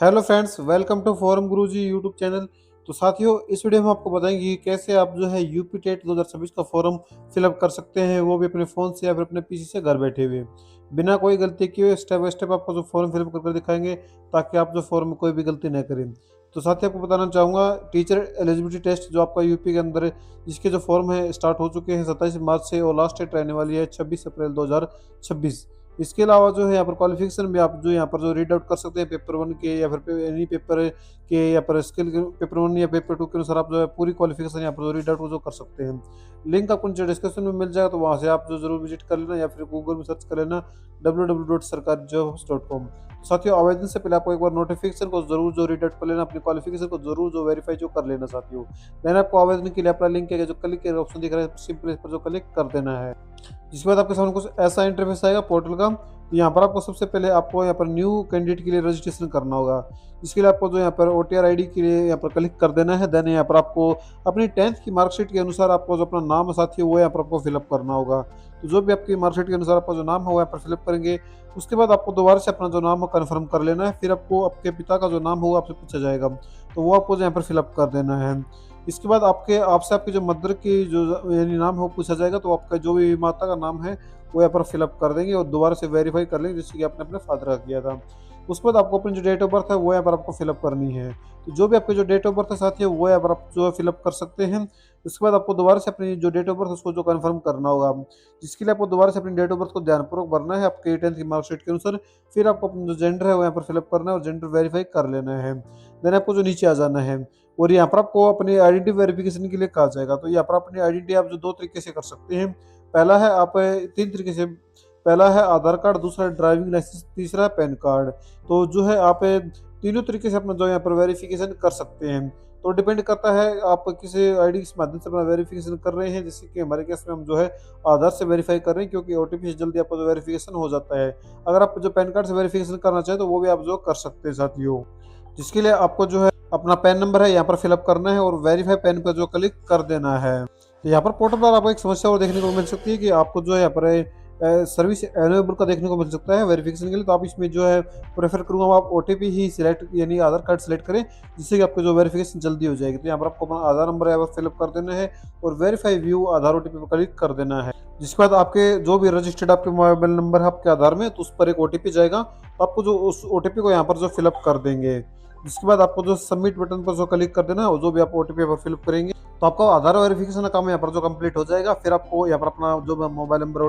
Hello friends, welcome to forum Guruji YouTube channel. तो साथियों, इस वीडियो में आपको बताएंगे कि कैसे आप जो है यूपी टेट 2026 का फॉर्म फिलअप कर सकते हैं, वो भी अपने फ़ोन से या फिर अपने पीसी से घर बैठे हुए बिना कोई गलती किए स्टेप बाय स्टेप आपको जो फॉर्म फिलअप कर दिखाएंगे, ताकि आप जो फॉर्म में कोई भी गलती न करें। तो साथ ही आपको बताना चाहूँगा, टीचर एलिजिबिलिटी टेस्ट जो आपका यूपी के अंदर है, जिसके जो फॉर्म है स्टार्ट हो चुके हैं 27 मार्च से, और लास्ट डेट रहने वाली है 26 अप्रैल 2026। इसके अलावा जो है यहाँ पर क्वालिफिकेशन में आप जो यहाँ पर जो रीड आउट कर सकते हैं पेपर 1 के या फिर एनी पेपर के या पर स्किल के पेपर 1 या पेपर 2 के अनुसार आप जो है पूरी क्वालिफिकेशन यहाँ पर जो रीड आउट जो कर सकते हैं। लिंक आपको नीचे डिस्क्रिप्शन में मिल जाएगा, तो वहाँ से आप जो जरूर विजिट कर लेना या फिर गूगल में सर्च कर लेना www.sarkarjobs.com। साथियों, आवेदन से पहले आपको एक बार नोटिफिकेशन को जरूर जो रीड आउट कर लेना, अपनी क्वालिफिकेशन को जरूर जो वेरीफाई जो कर लेना साथियों। देन आपको आवेदन के लिए अपना लिंक है जो क्लिक के ऑप्शन दिख रहा है, सिंपल इस पर जो क्लिक कर देना है। जिसके बाद आपके सामने कुछ ऐसा इंटरफेस आएगा पोर्टल का। तो यहाँ पर आपको सबसे पहले आपको यहाँ पर न्यू कैंडिडेट के लिए रजिस्ट्रेशन करना होगा। इसके लिए आपको जो यहाँ पर OTR ID के लिए यहाँ पर क्लिक कर देना है। देन यहाँ पर आपको अपनी 10th की मार्कशीट के अनुसार आपको जो अपना नाम है साथी वो यहाँ पर आपको फिलअप करना होगा। तो जो भी आपकी मार्कशीट के अनुसार आपका जो नाम है वो यहाँ पर फिलअप करेंगे। उसके बाद आपको दोबारा से अपना जो नाम है कन्फर्म कर लेना है। फिर आपको आपके पिता का जो नाम होगा आपसे पूछा जाएगा, तो वो आपको यहाँ पर फिलअप कर देना है। इसके बाद आपसे आपकी जो मदर की जो यानी नाम है वो पूछा जाएगा, तो आपका जो भी माता का नाम है वो यहाँ पर फिलअप कर देंगे और दोबारा से वेरीफाई कर लेंगे, जैसे कि आपने अपने फादर का किया था। उसके बाद आपको अपनी जो डेट ऑफ बर्थ है वो यहाँ पर आपको फिलअप करनी है। तो जो भी आपकी जो डेट ऑफ बर्थ है साथी है वो यहाँ पर आप जो है फिलअप कर सकते हैं। उसके बाद आपको दोबारा से अपनी जो डेट ऑफ बर्थ है उसको जो कन्फर्म करना होगा, जिसके लिए आपको दोबारा से अपनी डेट ऑफ बर्थ को ध्यानपूर्वक भरना है आपके 10th की मार्कशीट के अनुसार। फिर आपको अपना जो जेंडर है वो यहाँ पर फिलअप करना है और जेंडर वेरीफाई कर लेना है। देन आपको जो नीचे आ जाना है और यहाँ पर आपको अपनी आइडेंटिटी वेरिफिकेशन के लिए कहा जाएगा। तो यहाँ पर अपनी आइडेंटिटी आप जो दो तरीके से कर सकते हैं। पहला है आप तीन तरीके से, पहला है आधार कार्ड, दूसरा है ड्राइविंग लाइसेंस, तीसरा है पैन कार्ड। तो जो है आप तीनों तरीके से अपना जो यहाँ पर वेरिफिकेशन कर सकते हैं। तो डिपेंड करता है आप किस आईडी के माध्यम से अपना वेरिफिकेशन कर रहे हैं। जैसे कि हमारे केस में हम जो है आधार से वेरीफाई कर रहे हैं, क्योंकि OTP से जल्दी आपका जो वेरिफिकेशन हो जाता है। अगर आप जो पैन कार्ड से वेरिफिकेशन करना चाहें तो वो भी आप जो कर सकते हैं साथियों। जिसके लिए आपको जो है अपना पैन नंबर है यहाँ पर फिलअप करना है और वेरीफाई पैन पर जो क्लिक कर देना है। तो यहाँ पर पोर्टल पर आपको एक समस्या और देखने को मिल सकती है कि आपको जो है यहाँ पर सर्विस अवेलेबल का देखने को मिल सकता है वेरिफिकेशन के लिए। तो आप इसमें जो है प्रेफर करूँगा आप OTP ही सिलेक्ट यानी आधार कार्ड सेलेक्ट करें, जिससे कि आपको जो वेरिफिकेशन जल्दी हो जाएगी। तो यहाँ पर आपको अपना आधार नंबर यहाँ पर फिलअप कर देना है और वेरीफाई व्यू आधार OTP पर क्लिक कर देना है। जिसके बाद आपके जो भी रजिस्टर्ड आपके मोबाइल नंबर है आपके आधार में, तो उस पर एक OTP जाएगा। तो आपको जो उस OTP को यहाँ पर जो फिलअप कर देंगे। जिसके बाद आपको जो सबमिट बटन पर जो क्लिक कर देना है और जो भी आप OTP पर फिलअप करेंगे, तो आपका आधार वेरिफिकेशन का काम यहाँ पर जो कंप्लीट हो जाएगा। फिर आपको यहाँ पर अपना जो मोबाइल नंबर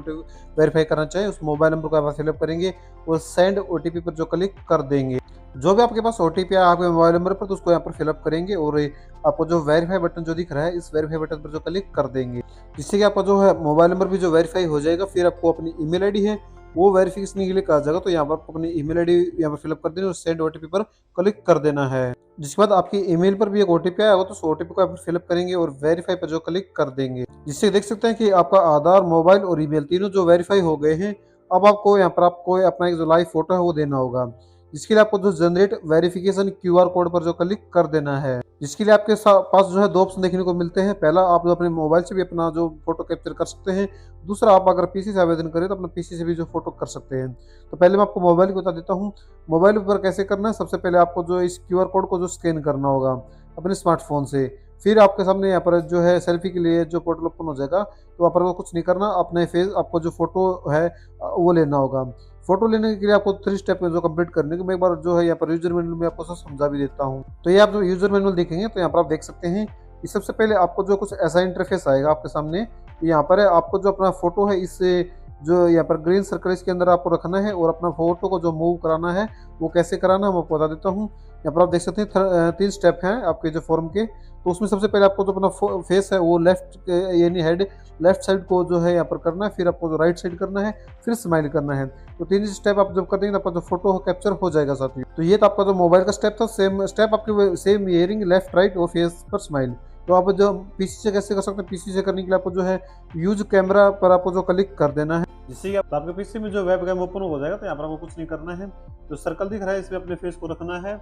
वेरीफाई करना चाहिए उस मोबाइल नंबर को यहाँ पर फिलअप करेंगे और सेंड OTP पर जो क्लिक कर देंगे। जो भी आपके पास OTP है आपके मोबाइल नंबर पर, तो उसको यहाँ पर फिलअप करेंगे और आपको जो वेरीफाई बटन जो दिख रहा है इस वेरीफाई बटन पर जो क्लिक कर देंगे, जिससे कि आपका जो है मोबाइल नंबर भी जो वेरीफाई हो जाएगा। फिर आपको अपनी ईमेल आईडी है वो वेरिफिकेशन के लिए कहा जाएगा। तो यहाँ पर आपको अपनी ईमेल आईडी यहाँ पर फिलअप कर देनी और सेंड OTP पर क्लिक कर देना है। जिसके बाद आपकी ईमेल पर भी एक OTP आया होगा, तो उस OTP को आप फिलअप करेंगे और वेरीफाई पर जो क्लिक कर देंगे, जिससे देख सकते हैं कि आपका आधार, मोबाइल और ईमेल तीनों जो वेरीफाई हो गए हैं। अब आपको यहाँ पर आपको अपना एक जो लाइव फोटो है वो देना होगा, जिसके लिए आपको जो जनरेट वेरिफिकेशन QR कोड पर जो क्लिक कर देना है। जिसके लिए आपके पास जो है दो ऑप्शन देखने को मिलते हैं। पहला, आप जो अपने मोबाइल से भी अपना जो फोटो कैप्चर कर सकते हैं। दूसरा, आप अगर PC से आवेदन करें तो अपना PC से भी जो फोटो कर सकते हैं। तो पहले मैं आपको मोबाइल को बता देता हूँ। मोबाइल पर कैसे करना है, सबसे पहले आपको जो इस QR कोड को जो स्कैन करना होगा अपने स्मार्टफोन से। फिर आपके सामने यहाँ पर जो है सेल्फी के लिए जो पोर्टल ओपन हो जाएगा, तो वहाँ पर वो कुछ नहीं करना, अपने फेस आपको जो फोटो है वो लेना होगा। फोटो लेने के लिए आपको 3 स्टेप में जो कंप्लीट करने के, मैं एक बार जो है यहाँ पर यूजर मैनुअल में आपको सब समझा भी देता हूँ। तो ये आप जो यूजर मैनुअल देखेंगे तो यहाँ पर आप देख सकते हैं कि सबसे पहले आपको जो कुछ ऐसा इंटरफेस आएगा आपके सामने। यहाँ पर है आपको जो अपना फोटो है इससे जो यहाँ पर ग्रीन सर्कल इसके अंदर आपको रखना है और अपना फोटो को जो मूव कराना है वो कैसे कराना है मैं आपको बता देता हूँ। यहाँ पर आप देख सकते हैं 3 स्टेप हैं आपके जो फॉर्म के। तो उसमें सबसे पहले आपको जो अपना फेस है वो लेफ्ट यानी हेड लेफ्ट साइड को जो है यहाँ पर करना है। फिर आपको जो राइट साइड करना है, फिर स्माइल करना है। तो 3 स्टेप आप जब कर देंगे तो आपका जो फोटो कैप्चर हो जाएगा साथी। तो ये तो आपका जो मोबाइल का स्टेप था, सेम स्टेप आपके सेम ईयरिंग लेफ्ट राइट और फेस पर स्माइल। तो आप जो PC से कैसे कर सकते हैं, PC से करने के लिए आपको जो है यूज कैमरा पर आपको जो क्लिक कर देना है, जिससे कि आपके PC में जो वेब कैम ओपन हो जाएगा। तो यहाँ पर आपको कुछ नहीं करना है, जो सर्कल दिख रहा है इसमें अपने फेस को रखना है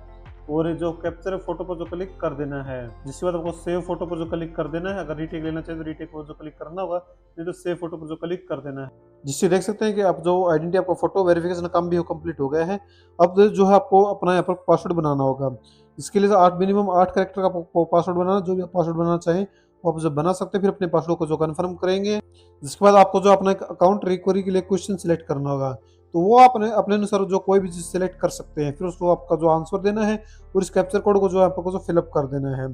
और जो कैप्चर फोटो पर जो क्लिक कर देना है। जिसके बाद आपको सेव फोटो पर जो क्लिक कर देना है। अगर रीटेक लेना चाहिए तो रीटेक पर जो क्लिक करना होगा, नहीं तो सेव फोटो पर जो क्लिक कर देना है। जिससे देख सकते हैं कि आप जो आइडेंटिटी आपका फोटो वेरिफिकेशन काम भी कंप्लीट हो गया है। अब जो है आपको अपना यहाँ पर पासवर्ड बनाना होगा। इसके लिए 8 मिनिमम 8 कैरेक्टर का आपको पासवर्ड बनाना, जो भी आप पासवर्ड बनाना चाहें वो आप जब बना सकते हैं। फिर अपने पासवर्ड को जो कन्फर्म करेंगे, जिसके बाद आपको जो अपना अकाउंट रिकवरी के लिए क्वेश्चन सिलेक्ट करना होगा, तो वो अपने अपने अनुसार जो कोई भी चीज़ सिलेक्ट कर सकते हैं। फिर उसको आपका जो आंसर देना है और इस कैप्चर कोड को जो आपको जो फिलअप कर देना है।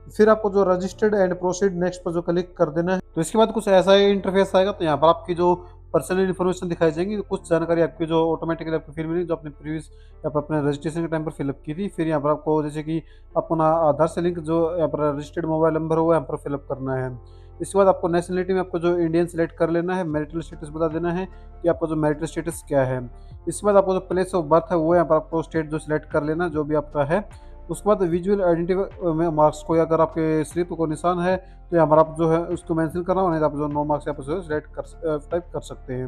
फिर आपको जो रजिस्टर्ड एंड प्रोसीड नेक्स्ट पर जो क्लिक कर देना है। तो इसके बाद कुछ ऐसा ही इंटरफेस आएगा। तो यहाँ पर आपकी जो पर्सनल इन्फॉर्मेशन दिखाई जाएंगी, कुछ जानकारी आपकी जो ऑटोमेटिकली आपको फिल मिलेगी, जो अपने प्रीवियस या पर अपने रजिस्ट्रेशन के टाइम पर फिलअप की थी। फिर यहाँ पर आपको जैसे कि अपना आधार से लिंक जो यहाँ पर रजिस्टर्ड मोबाइल नंबर हो यहाँ पर फिलअप करना है। इसके बाद आपको नेशनलिटी में आपको जो इंडियन सेलेक्ट कर लेना है। मैरिटल स्टेटस बता देना है कि आपका जो मैरिटल स्टेटस क्या है। इसके बाद आपको जो प्लेस ऑफ बर्थ है वो यहाँ पर आपको स्टेट जो सिलेक्ट कर लेना जो भी आपका है। उसके बाद विजुअल आइडेंटिटी में मार्क्स को अगर आपके स्लिप को निशान है तो यहाँ पर आप जो है उसको मेंशन करना हो, नहीं तो आप जो 9 मार्क्स यहाँ पर जो है सिलेक्ट कर टाइप कर सकते हैं।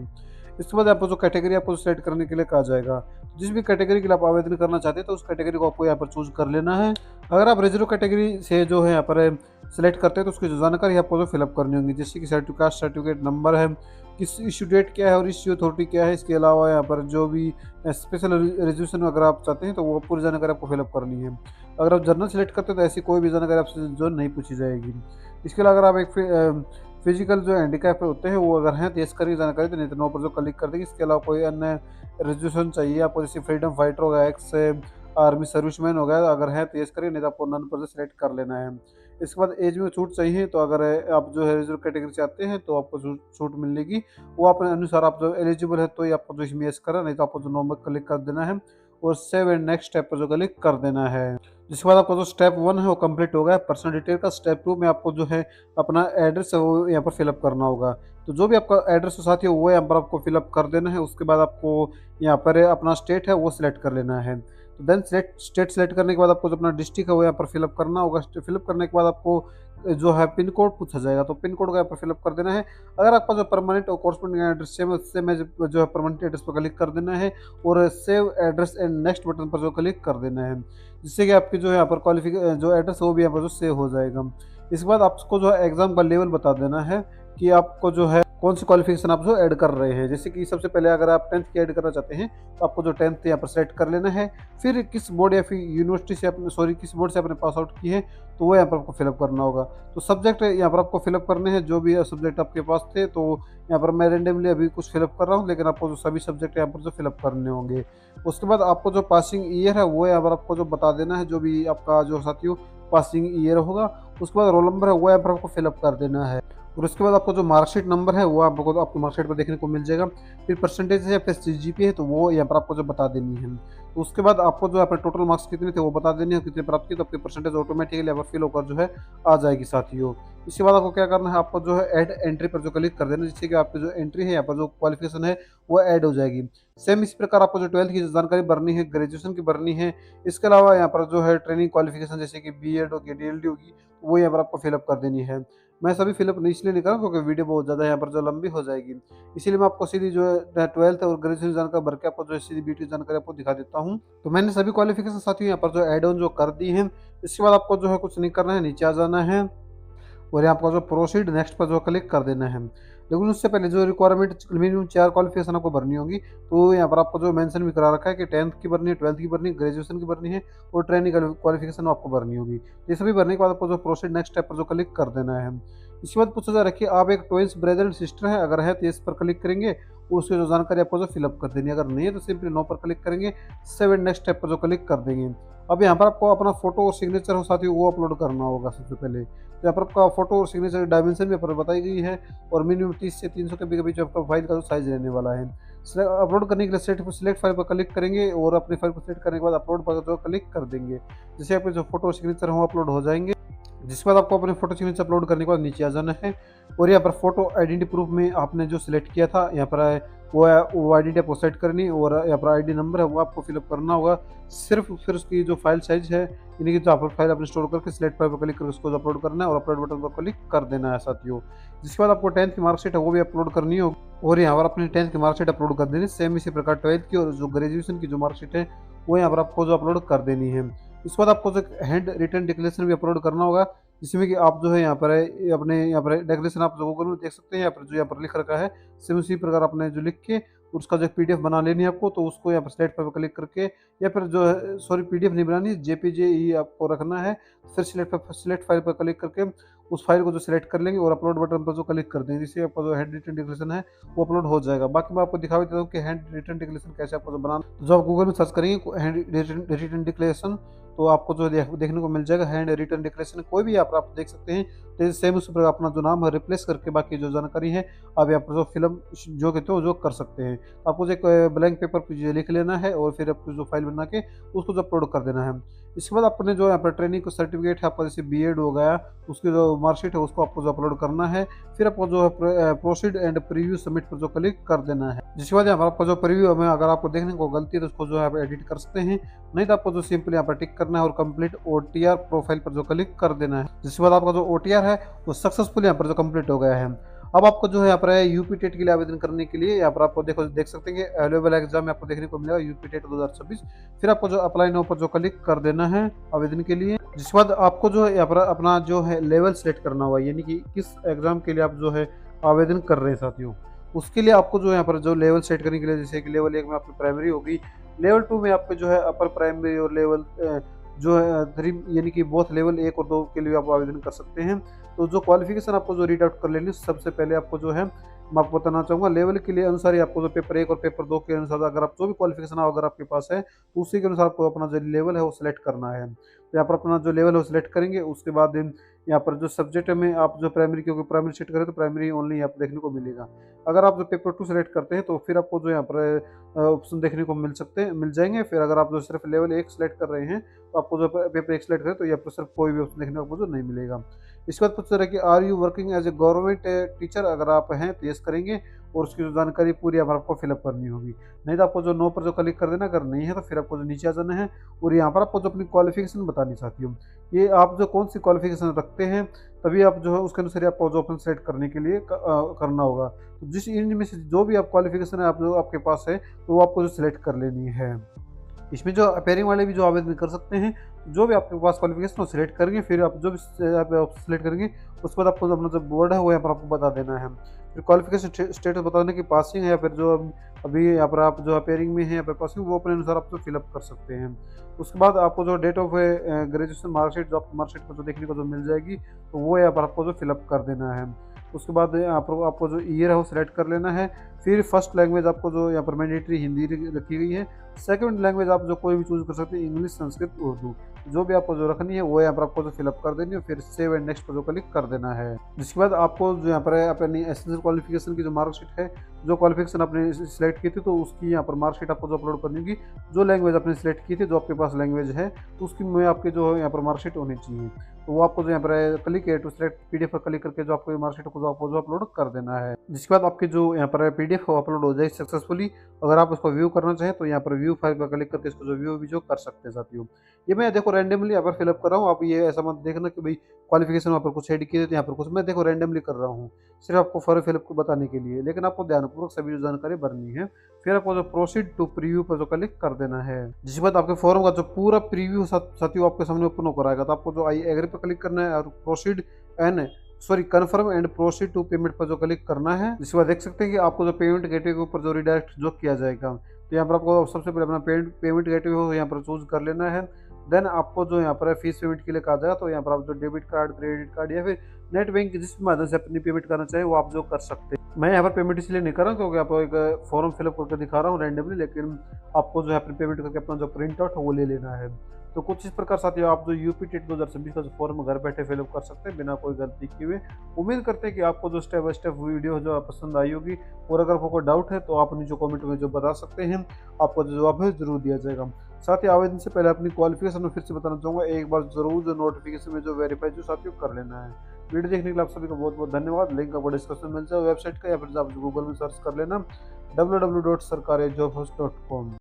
इसके बाद आपको जो कैटेगरी आपको सेलेक्ट करने के लिए कहा जाएगा, जिस भी कैटेगरी के लिए आप आवेदन करना चाहते हैं तो उस कैटेगरी को आपको यहाँ पर चूज कर लेना है। अगर आप रिजर्व कैटेगरी से जो है यहाँ पर सेलेक्ट करते हैं तो उसकी जो जानकारी आपको जो फिलअप करनी होगी, जैसे कि सर्टिफिकेट नंबर है, किस इशू डेट क्या है और इश्यू अथॉरिटी क्या है। इसके अलावा यहाँ पर जो भी स्पेशल रेजोल्यूशन अगर आप चाहते हैं तो वो पूरी जानकारी आपको फिलअप करनी है। अगर आप जर्नल सेलेक्ट करते हैं तो ऐसी कोई भी जानकारी आपसे जो नहीं पूछी जाएगी। इसके अलावा अगर आप एक फिजिकल जो हैंडीकैप होते हैं वो अगर हैं तो इसका भी जानकारी तो नहीं तो 9 पर जो क्लिक कर देंगे। इसके अलावा कोई अन्य रेजोल्यूशन चाहिए आपको, जैसे फ्रीडम फाइटर होगा, एक्स आर्मी सर्विसमैन हो गया, अगर है तो यस करिए, नहीं तो आपको नन पर सेलेक्ट कर लेना है। इसके बाद एज में छूट चाहिए तो अगर आप जो है रिजर्व कैटेगरी से आते हैं तो आपको छूट मिलेगी, वो अपने अनुसार आप जो एलिजिबल है तो ही आपको जो इसमें यस करा, नहीं तो आपको जो नॉर्मल क्लिक कर देना है और सेव एंड नेक्स्ट स्टेप पर जो क्लिक कर देना है। जिसके बाद आपका जो स्टेप 1 है वो कंप्लीट हो गया। पर्सनल डिटेल का स्टेप 2 में आपको जो है अपना एड्रेस है वो यहाँ पर फिलअप करना होगा। तो जो भी आपका एड्रेस हो साथी वो यहाँ पर आपको फिलअप कर देना है। उसके बाद आपको यहाँ पर अपना स्टेट है वो सिलेक्ट कर लेना है। तो देन स्टेट सेलेक्ट करने के बाद आपको जो अपना डिस्ट्रिक्ट है वो यहाँ पर फिलअप करना होगा। फिलअप करने के बाद आपको जो है पिन कोड पूछा जाएगा, तो पिन कोड को यहाँ पर फिलअप कर देना है। अगर आपका जो परमानेंट और कॉरस्पॉन्डिंग एड्रेस है उससे में जो है परमानेंट एड्रेस पर क्लिक कर देना है और save address and next button पर जो क्लिक कर देना है, जिससे कि आपकी जो है यहाँ पर क्वालिफिकेशन जो एड्रेस है वो भी यहाँ पर जो सेव हो जाएगा। इसके बाद आपको जो है एग्जाम का लेवल बता देना है कि आपको जो है कौन सी क्वालिफिकेशन आप जो ऐड कर रहे हैं। जैसे कि सबसे पहले अगर आप 10th की ऐड करना चाहते हैं तो आपको जो 10th यहाँ पर सेलेक्ट कर लेना है। फिर किस बोर्ड या फिर यूनिवर्सिटी से आपने किस बोर्ड से आपने पास आउट की है तो वो यहाँ पर आपको फिलअप करना होगा। तो सब्जेक्ट यहाँ पर आपको फिलअप करने हैं जो भी सब्जेक्ट आपके पास थे। तो यहाँ पर मैं रेंडमली अभी कुछ फिलअप कर रहा हूँ, लेकिन आपको जो सभी सब्जेक्ट यहाँ पर जो फिलअप करने होंगे। उसके बाद आपको जो पासिंग ईयर है वो यहाँ पर आपको जो बता देना है, जो भी आपका जो साथियों पासिंग ईयर होगा। उसके बाद रोल नंबर है वो यहाँ पर आपको फिलअप कर देना है और उसके बाद आपको जो मार्कशीट नंबर है वो आपको आपकी मार्कशीट पर देखने को मिल जाएगा। फिर परसेंटेज है फिर CGPA है तो वो यहाँ पर आपको जो बता देनी है। तो उसके बाद आपको जो अपने टोटल मार्क्स कितने थे वो बता देनी है, कितने प्राप्त किए, तो आपकी परसेंटेज ऑटोमेटिकली यहाँ पर फिल होकर जो है आ जाएगी साथियों। इसके बाद आपको क्या करना है, आपको जो है ऐड एंट्री पर जो क्लिक कर देना है, जिससे कि आपकी जो एंट्री है यहाँ पर जो क्वालिफिकेशन है वो ऐड हो जाएगी। सेम इसी प्रकार आपको जो 12th की जानकारी भरनी है, ग्रेजुएशन की भरनी है। इसके अलावा यहाँ पर जो है ट्रेनिंग क्वालिफिकेशन जैसे कि BEd होगी, DLD होगी, वो यहाँ पर आपको फिलअप कर देनी है। मैं सभी फिलअप इसलिए नहीं कर रहा क्योंकि वीडियो बहुत ज़्यादा यहाँ पर जो लंबी हो जाएगी, इसीलिए मैं आपको सीधी जो है 12th और ग्रेजुएशन जानकारी भर के आपको जो है सीधी BT जानकारी आपको दिखा देता हूँ। तो मैंने सभी क्वालिफिकेशन साथियों यहाँ पर जो एड ऑन जो कर दी है। इसके बाद आपको जो है कुछ नहीं करना है, नीचे आ जाना है और यहाँ पर जो प्रोसीड नेक्स्ट पर जो क्लिक कर देना है। लेकिन उससे पहले जो रिक्वायरमेंट मिनिमम 4 क्वालिफिकेशन आपको भरनी होगी, तो यहाँ पर आपको जो मेंशन भी करा रखा है कि 10th की भरनी है, 12th की भरनी है, ग्रेजुएशन की भरनी है और ट्रेनिंग क्वालिफिकेशन आपको भरनी होगी। ये सभी भरने के बाद आपको जो प्रोसीड नेक्स्ट स्टेप पर जो क्लिक कर देना है। इसके बाद पूछा जा रहा है कि आप एक ट्विंस ब्रदर एंड सिस्टर है, अगर है तो इस पर क्लिक करेंगे, उसकी जो जानकारी आपको जो फिलअप कर देनी है। अगर नहीं है तो सिंपली नो पर क्लिक करेंगे, सेव एंड नेक्स्ट स्टेप पर जो क्लिक कर देंगे। अब यहाँ पर आपको अपना फोटो और सिग्नेचर हो साथियों वो अपलोड करना होगा सबसे पहले। तो यहाँ पर आपका फोटो और सिग्नेचर डायमेंशन भी पर बताई गई है और मिनिमम 30 से 300 के बीच आपका फाइल का जो साइज रहने वाला है। अपलोड करने के लिए सिलेक्ट फाइल पर क्लिक करेंगे और अपनी फाइल को सिलेक्ट करने के बाद अपलोड पर जो क्लिक कर देंगे, जिससे आपके जो फोटो और सिग्नेचर हो अपलोड हो जाएंगे। जिसके बाद आपको अपने फोटो सिग्नेचर अपलोड करने के बाद नीचे आ जाना है और यहाँ पर फोटो आइडेंटिटी प्रूफ में आपने जो सिलेक्ट किया था यहाँ पर वो आइडेंटिटी आपको सेट करनी और यहाँ पर ID नंबर है वो आपको फिलअप करना होगा सिर्फ। फिर उसकी जो फाइल साइज है यानी कि जो आप फाइल अपने स्टोर करके सिलेक्ट फाइल पर क्लिक करके उसको अपलोड करना है और अपलोड बटन पर क्लिक कर देना है साथियों। जिसके बाद आपको 10th की मार्कशीट है वो भी अपलोड करनी होगी और यहाँ पर अपनी 10th की मार्कशीट अपलोड कर देनी। सेम इसी प्रकार 12th की और जो ग्रेजुएशन की जो मार्कशीट है वो यहाँ पर आपको जो अपलोड कर देनी है। इसके बाद आपको जो हैंड रिटन डिक्लेरेशन भी अपलोड करना होगा, जिसमें कि आप जो है यहाँ पर है ये अपने यहाँ पर डिक्लेरेशन आप गूगल में देख सकते हैं, यहाँ पर जो यहाँ पर लिख रखा है सेम उसी प्रकार आपने जो लिख के उसका जो पीडीएफ बना लेनी है आपको, तो उसको यहाँ पर सिलेक्ट पर क्लिक करके या फिर जो है सॉरी पीडीएफ नहीं बनानी, जेपीजे ही आपको रखना है। फिर सिलेक्ट फाइल पर क्लिक करके उस फाइल को जो सिलेक्ट कर लेंगे और अपलोड बटन पर जो क्लिक कर देंगे, जिससे आपका जो हैंड रिटन डिक्लेरेशन है वो अपलोड हो जाएगा। बाकी मैं आपको दिखा भी देता हूँ कि हैंड रिटन डिक्लेरेशन कैसे आपको जो बनाना। तो जो आप गूगल में सर्च करेंगे हैंड रिटन डिक्लेरेशन, तो आपको जो देखने को मिल जाएगा हैंड रिटन डिक्लेरेशन, कोई भी आप देख सकते हैं। तो सेम उस पर अपना जो नाम है रिप्लेस करके बाकी जो जानकारी है आप यहाँ पर जो फिल्म जो कहते हो जो कर सकते हैं। आपको जो एक ब्लैंक पेपर पर लिख लेना है और फिर आपको जो फाइल बना के उसको जो अपलोड कर देना है। इसके बाद अपने जो यहाँ पर ट्रेनिंग का सर्टिफिकेट है आपका, जैसे बीएड हो गया, उसकी जो मार्कशीट है उसको आपको जो अपलोड करना है। फिर आपको जो है प्रोसीड एंड प्रीव्यू सबमिट पर जो क्लिक कर देना है। जिसके बाद यहाँ पर आपका जो प्रीव्यू में अगर आपको देखने को गलती है तो उसको जो है आप एडिट कर सकते हैं, नहीं तो आपको जो सिंपली यहाँ पर टिक करना है और कंप्लीट ओटीआर प्रोफाइल पर जो क्लिक कर देना है। जिसके बाद आपका जो ओटीआर है वो सक्सेसफुल यहाँ पर जो कंप्लीट हो गया है। अब आपको जो है यहाँ पर यूपी टेट के लिए आवेदन करने के लिए यहाँ पर आपको देख सकते हैं अवेलेबल एग्जाम में आपको देखने को मिलेगा यूपी टेट 2026। फिर आपको जो अप्लाई नाउ पर जो क्लिक कर देना है आवेदन के लिए। जिसके बाद आपको जो है यहाँ पर अपना जो है लेवल सेलेक्ट करना होगा, यानी कि किस एग्जाम के लिए आप जो है आवेदन कर रहे हैं साथियों। उसके लिए आपको जो यहाँ पर जो लेवल सेट करने के लिए, जैसे कि लेवल 1 में आपकी प्राइमरी होगी, लेवल 2 में आपके जो है अपर प्राइमरी और लेवल जो है 3 यानी कि बोथ लेवल 1 और 2 के लिए आप आवेदन कर सकते हैं। तो जो क्वालिफिकेशन आपको जो रीड आउट कर लेनी, सबसे पहले आपको जो है मैं आपको बताना चाहूँगा लेवल के लिए अनुसार ही आपको जो पेपर 1 और पेपर 2 के अनुसार अगर आप जो भी क्वालिफिकेशन अगर आपके पास है तो उसी के अनुसार आपको अपना जो लेवल है वो सिलेक्ट करना है। तो यहाँ पर अपना जो लेवल है वो सिलेक्ट करेंगे। उसके बाद यहाँ पर जो सब्जेक्ट में आप जो प्राइमरी, क्योंकि प्राइमरी सेट करें तो प्राइमरी ओनली आप देखने को मिलेगा। अगर आप जो पेपर 2 सेलेक्ट करते हैं तो फिर आपको जो यहाँ पर ऑप्शन देखने को मिल जाएंगे। फिर अगर आप जो सिर्फ लेवल 1 सेलेक्ट कर रहे हैं तो आपको जो पेपर 1 सेलेक्ट करें तो यहाँ पर सिर्फ कोई भी ऑप्शन देखने को आपको जो नहीं मिलेगा। इसके बाद पूछ रहा है कि are you working as a government teacher, अगर आप हैं तो यस करेंगे और उसकी जो जानकारी पूरी आपको फिलअप करनी होगी, नहीं तो आपको जो नो पर जो क्लिक कर देना। अगर नहीं है तो फिर आपको जो नीचे आ जाना है और यहाँ पर आपको जो अपनी क्वालिफिकेशन बतानी चाहती हूँ, ये आप जो कौन सी क्वालिफिकेशन रखते हैं तभी आप जो है उसके अनुसार आपको जो ऑप्शन सेलेक्ट करने के लिए करना होगा। तो जिस इनमें से जो भी आप क्वालिफिकेशन है आप जो आपके पास है तो वो आपको जो सिलेक्ट कर लेनी है। इसमें जो अपेयरिंग वाले भी जो आवेदन कर सकते हैं, जो भी आपके पास क्वालिफिकेशन वो सिलेक्ट करेंगे। फिर आप जो भी सिलेक्ट करेंगे उसके बाद आपको अपना जो बोर्ड है वो यहाँ पर आपको बता देना है। फिर क्वालिफिकेशन स्टेटस बताने की पासिंग है या फिर जो अभी यहाँ पर आप जो अपेयरिंग में है या फिर पासिंग, वो अपने अनुसार आप जो फिलअप कर सकते हैं। उसके बाद आपको जो डेट ऑफ ग्रेजुएशन मार्कशीट जो आपको मार्कशीट पर जो देखने को जो मिल जाएगी तो वो यहाँ पर आपको जो फिलअप कर देना है। उसके बाद आपको जो ईयर है वो सिलेक्ट कर लेना है। फिर फर्स्ट लैंग्वेज आपको जो यहाँ पर मैंडेटरी हिंदी रखी गई है। सेकंड लैंग्वेज आप जो कोई भी चूज कर सकते हैं, इंग्लिश, संस्कृत, उर्दू, जो भी आपको जो रखनी है वो यहाँ पर आपको जो फिलअप कर देनी है। फिर सेव एंड नेक्स्ट पर जो क्लिक कर देना है। जिसके बाद आपको जो यहाँ पर अपनी एसेंशियल क्वालिफिकेशन की जो मार्कशीट है, जो क्वालिफिकेशन आपने सिलेक्ट की थी तो उसकी यहाँ पर मार्कशीट आपको जो अपलोड करनी होगी। जो लैंग्वेज आपने सिलेक्ट की थी, जो आपके पास लैंग्वेज है तो उसकी में आपके जो यहाँ पर मार्कशीट होनी चाहिए। तो वो आपको जो यहाँ पर क्लिक है टू सिलेक्ट पीडीएफ पर क्लिक करके जो आपको मार्कशीट को आपको जो अपलोड कर देना है। जिसके बाद आपकी जो यहाँ पर पीडीएफ अपलोड हो जाए सक्सेसफुली। अगर आप उसको व्यू करना चाहें तो यहाँ पर व्यू फाइल पर क्लिक करके इसको जो व्यू भी जो कर सकते हैं साथियों। ये मैं देखो रैंडमली यहाँ पर फिलअप कर रहा हूँ, आप ये ऐसा मत देखना कि भाई क्वालिफिकेशन वहाँ पर कुछ ऐड किए तो यहाँ पर कुछ, मैं देखो रैंडमली कर रहा हूँ सिर्फ आपको फॉर्म फिलअप को बताने के लिए, लेकिन आपको ध्यानपूर्वक सभी जो जानकारी भरनी है। फिर आपको जो प्रोसीड टू प्रीव्यू पर जो क्लिक कर देना है। जिसके बाद आपके फॉर्म का जो पूरा प्रीव्यू साथियों आपके सामने ओपन होकर आएगा। तो आपको जो आई एग्री पर क्लिक करना है और proceed and confirm and proceed to payment पर जो क्लिक करना है। जिसके बाद देख सकते हैं कि आपको जो पेमेंट गेटवे के ऊपर जो रिडायरेक्ट जो किया जाएगा। तो यहाँ पर आपको सबसे पहले अपना पेमेंट गेटवे हो यहाँ पर चूज कर लेना है। देन आपको जो यहाँ पर फीस पेमेंट के लिए कहा जाएगा, तो यहाँ पर आप जो डेबिट कार्ड, क्रेडिट कार्ड या फिर नेट बैंक जिस माध्यम से अपनी पेमेंट करना चाहे वो आप जो कर सकते हैं। मैं यहाँ पर पेमेंट इसलिए नहीं कर रहा हूँ क्योंकि आपको एक फॉर्म फिलअप करके दिखा रहा हूँ रैंडमली, लेकिन आपको जो है अपनी पेमेंट करके अपना जो प्रिंट आउट है वो ले लेना है। तो कुछ इस प्रकार साथियों आप जो यूपी टेट 2026 का जो फॉर्म घर बैठे फिलअप कर सकते हैं बिना कोई गलती किए हुए। उम्मीद करते हैं कि आपको जो स्टेप बाय स्टेप वीडियो जो पसंद आई होगी, और अगर आपको कोई डाउट है तो आप नीचे कमेंट में जो बता सकते हैं, आपको जो जवाब है जरूर दिया जाएगा। साथ ही आवेदन से पहले अपनी क्वालिफिकेशन में फिर से बताना चाहूँगा, एक बार जरूर जो नोटिफिकेशन में जो वेरीफाई जो साथियों कर लेना है। वीडियो देखने के लिए आप सभी का बहुत बहुत धन्यवाद। लिंक आपको डिस्क्रिप्शन में मिल जाए वेबसाइट का, या फिर आप गूगल में सर्च कर लेना www.sarkarejobhubs.com।